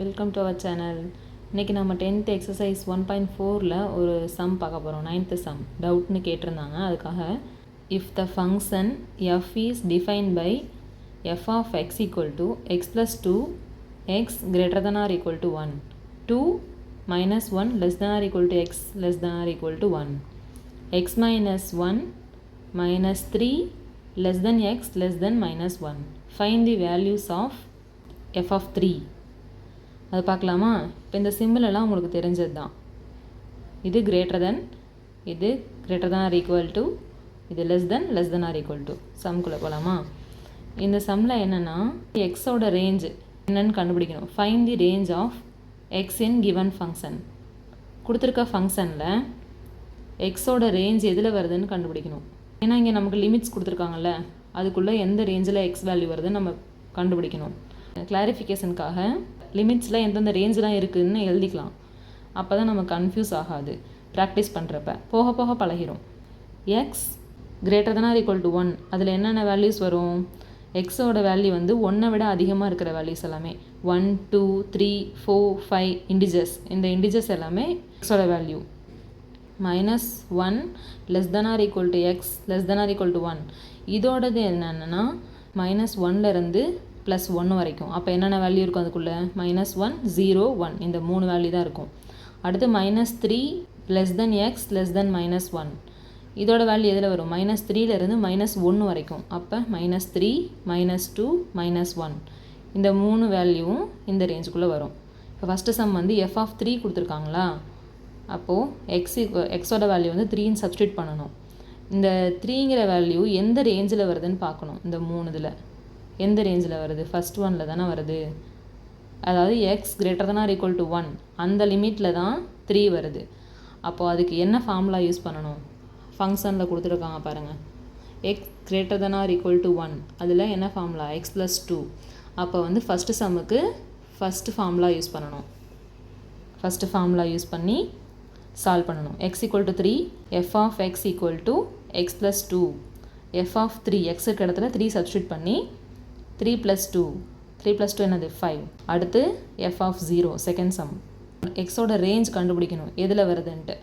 Welcome to our channel. இன்றைக்கி நம்ம 10th exercise 1.4ல் ஒரு சம் பார்க்க போகிறோம். 9th சம் டவுட்னு கேட்டிருந்தாங்க. அதுக்காக if the function f is defined by f of x equal to x plus 2 x greater than or equal to 1 2 minus 1 less than or equal to x less than or equal to 1 x minus 1 minus 3 less than x less than minus 1. Find the values of f of 3. அது பார்க்கலாமா? இப்போ இந்த simple எல்லாம் உங்களுக்கு தெரிஞ்சது தான். இது greater than, இது greater than or equal to, இது less than or equal to. சம்குள்ளே போகலாமா? இந்த சம்மில் என்னென்னா எக்ஸோட ரேஞ்ச் என்னன்னு கண்டுபிடிக்கணும். Find the range of x in given function. கொடுத்துருக்க ஃபங்க்ஷனில் எக்ஸோட ரேஞ்ச் எதில் வருதுன்னு கண்டுபிடிக்கணும். ஏன்னா இங்கே நமக்கு லிமிட்ஸ் கொடுத்துருக்காங்கல்ல, அதுக்குள்ளே எந்த ரேஞ்சில் எக்ஸ் வேல்யூ வருதுன்னு நம்ம கண்டுபிடிக்கணும். கிளாரிஃபிகேஷனுக்காக லிமிட்ஸில் எந்தெந்த ரேஞ்செலாம் இருக்குதுன்னு எழுதிக்கலாம். அப்போ தான் நம்ம கன்ஃபியூஸ் ஆகாது ப்ராக்டிஸ் பண்ணுறப்ப. போக போக பழகிரும். X greater than or equal to 1 அதில் என்னென்ன வேல்யூஸ் வரும்? எக்ஸோட வேல்யூ வந்து 1 விட அதிகமாக இருக்கிற வேல்யூஸ் எல்லாமே 1 2 3 4 5 இண்டிஜர்ஸ். இந்த இண்டிஜர்ஸ் எல்லாமே எக்ஸோட value. Minus 1 less than or equal to x less than or equal to 1. இதோடது என்னென்னா மைனஸ் 1லேருந்து ப்ளஸ் 1 வரைக்கும். அப்போ என்னென்ன வேல்யூ இருக்கும் அதுக்குள்ளே? மைனஸ் 1 0 1 இந்த 3 வேல்யூ தான் இருக்கும். அடுத்து minus 3 less than X less than minus 1. இதோட வேல்யூ எதில் வரும்? மைனஸ் 3லேருந்து மைனஸ் 1 வரைக்கும். அப்போ மைனஸ் 3 மைனஸ் 2 மைனஸ் 1 இந்த 3 வேல்யூவும் இந்த ரேஞ்சுக்குள்ளே வரும். இப்போ ஃபஸ்ட்டு சம் வந்து எஃப் ஆஃப் 3 கொடுத்துருக்காங்களா? அப்போது எக்ஸோட வேல்யூ வந்து 3ன்னு சப்ஸ்டியூட் பண்ணணும். இந்த 3ங்கிற வேல்யூ எந்த ரேஞ்சில் வருதுன்னு பார்க்கணும். இந்த 3 இதில் எந்த ரேஞ்சில் வருது? ஃபஸ்ட் ஒனில் தானே வருது. அதாவது x greater than or equal to 1 அந்த லிமிட்டில் தான் 3 வருது. அப்போது அதுக்கு என்ன ஃபார்முலா யூஸ் பண்ணணும்? ஃபங்க்ஷனில் கொடுத்துருக்காங்க பாருங்கள். X greater than or equal to 1 அதில் என்ன ஃபார்முலா? X plus 2. அப்போ வந்து ஃபஸ்ட்டு சம்முக்கு ஃபஸ்ட்டு ஃபார்முலா யூஸ் பண்ணணும். ஃபஸ்ட்டு ஃபார்முலா யூஸ் பண்ணி சால்வ் பண்ணணும். X equal to 3 f of x equal to x plus 2 f of 3 எக்ஸுக்கு இடத்துல 3 சப்ஸ்டியூட் பண்ணி 3 + 2 3 + 2 என்னது 5. அடுத்து எஃப் ஆஃப் 0 செகண்ட் சம். எக்ஸோட ரேஞ்ச் கண்டுபிடிக்கணும் எதில் வருதுன்ட்டு.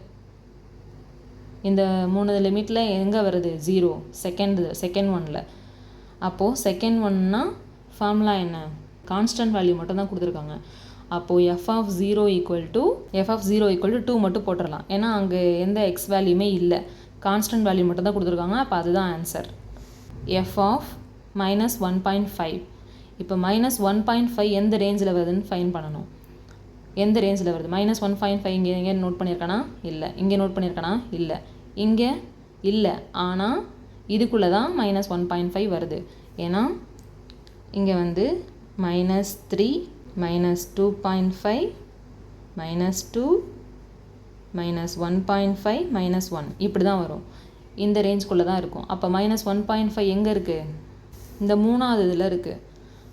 இந்த 3 லிமிட்டில் எங்கே வருது? 0 செகண்ட் ஒனில். அப்போது செகண்ட் ஒன்னா ஃபார்முலா என்ன? கான்ஸ்டன்ட் வேல்யூ மட்டும் தான் கொடுத்துருக்காங்க. அப்போது எஃப் ஆஃப் 0 ஈக்குவல் டு 2 மட்டும் போட்டுடலாம். ஏன்னா அங்கே எந்த எக்ஸ் வேல்யூமே இல்லை, கான்ஸ்டன்ட் வேல்யூ மட்டும் தான் கொடுத்துருக்காங்க. அப்போ அதுதான் ஆன்சர். F of minus 1.5. இப்போ மைனஸ் 1.5 எந்த ரேஞ்சில் வருதுன்னு ஃபைன் பண்ணணும். எந்த ரேஞ்சில் வருது? மைனஸ் 1.5 இங்கே எங்கே நோட் பண்ணியிருக்கானா? இல்லை. இங்கே நோட் பண்ணியிருக்கானா? இல்லை. இங்கே இல்லை. ஆனால் இதுக்குள்ளே தான் மைனஸ் 1.5 வருது. ஏன்னா இங்கே வந்து minus 3 minus 2.5 minus 2 minus 1.5 minus 1 இப்படி தான் வரும். இந்த ரேஞ்சுக்குள்ளே தான் இருக்கும். அப்போ மைனஸ் 1.5 எங்கே இருக்குது? இந்த 3வது இதில் இருக்குது.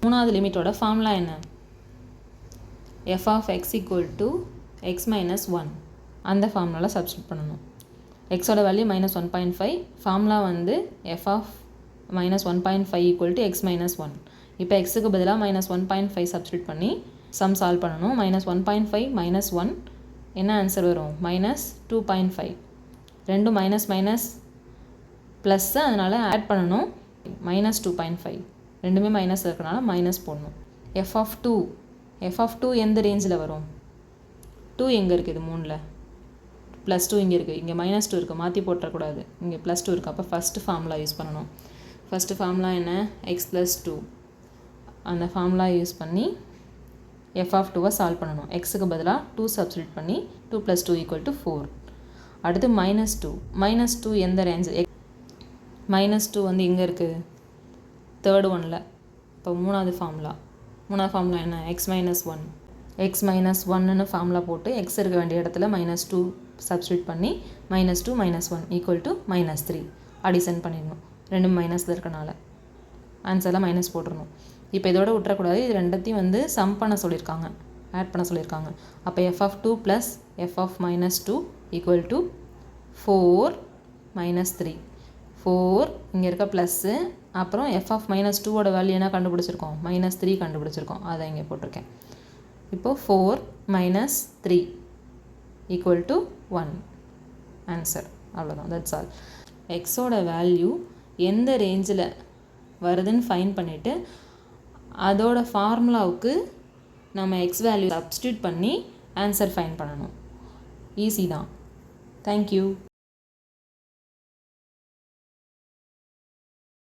3வது லிமிட்டோட ஃபார்முலா என்ன? F of x equal to x minus 1 அந்த ஃபார்முலாவில் சப்ஸ்டியூட் பண்ணணும். எக்ஸோட வேல்யூ மைனஸ் 1.5, ஃபார்முலா வந்து f of minus 1.5 equal to x minus 1. இப்போ எக்ஸுக்கு பதிலாக மைனஸ் 1.5 சப்ஸ்டியூட் பண்ணி சம் சால்வ் பண்ணணும். மைனஸ் 1.5 மைனஸ் 1 என்ன ஆன்சர் வரும்? மைனஸ் 2.5. ரெண்டும் மைனஸ் மைனஸ் ப்ளஸ்ஸு, அதனால் ஆட் பண்ணணும். மைனஸ் 2.5 ரெண்டுமே மைனஸ் இருக்கிறனால மைனஸ் போடணும். எஃப் ஆஃப் 2 எந்த ரேஞ்சில் வரும்? 2 எங்கே இருக்குது? இது 3ல் ப்ளஸ் 2 இங்கே இருக்குது. இங்கே மைனஸ் 2 இருக்குது, மாற்றி போட்டுறக்கூடாது. இங்கே ப்ளஸ் 2 இருக்குது. அப்போ ஃபஸ்ட்டு ஃபார்முலா யூஸ் பண்ணணும். ஃபஸ்ட்டு ஃபார்முலா என்ன? X plus 2. அந்த ஃபார்முலா யூஸ் பண்ணி எஃப் ஆஃப் 2வை சால்வ் பண்ணணும். எக்ஸுக்கு பதிலாக 2 சப்ஸ்டியூட் பண்ணி 2 + 2 = 4. அடுத்து மைனஸ் 2 எந்த ரேஞ்சு? மைனஸ் 2 வந்து எங்கே இருக்குது? தேர்ட் ஒனில். இப்போ மூணாவது ஃபார்முலா என்ன? எக்ஸ் மைனஸ் 1ன்னு ஃபார்முலா போட்டு எக்ஸ் இருக்க வேண்டிய இடத்துல மைனஸ் 2 சப்ஸ்டியூட் பண்ணி மைனஸ் 2 மைனஸ் 1 = மைனஸ் 3 அடிஷன் பண்ணிடணும். ரெண்டும் மைனஸில் இருக்கனால ஆன்சரில் மைனஸ் போட்டுடணும். இப்போ இதோட விட்டுறக்கூடாது. இது ரெண்டத்தையும் வந்து சம் பண்ண சொல்லியிருக்காங்க, ஆட் பண்ண சொல்லியிருக்காங்க. அப்போ f of 2 plus f of minus 2 = 4 minus 3. 4 இங்கே இருக்க ப்ளஸ்ஸு, அப்புறம் எஃப் ஆஃப் மைனஸ் 2வோட வேல்யூ என்ன கண்டுபிடிச்சிருக்கோம்? மைனஸ் 3 கண்டுபிடிச்சிருக்கோம். அதை இங்கே போட்டிருக்கேன். இப்போது 4 மைனஸ் 3 ஈக்குவல் டு 1 ஆன்சர். அவ்வளோதான், தட்ஸ் ஆல். எக்ஸோட வேல்யூ எந்த ரேஞ்சில் வருதுன்னு ஃபைண்ட் பண்ணிவிட்டு அதோட ஃபார்முலாவுக்கு நம்ம எக்ஸ் வேல்யூ சப்ஸ்டியூட் பண்ணி ஆன்சர் ஃபைண்ட் பண்ணணும். ஈஸி தான். தேங்க்யூ.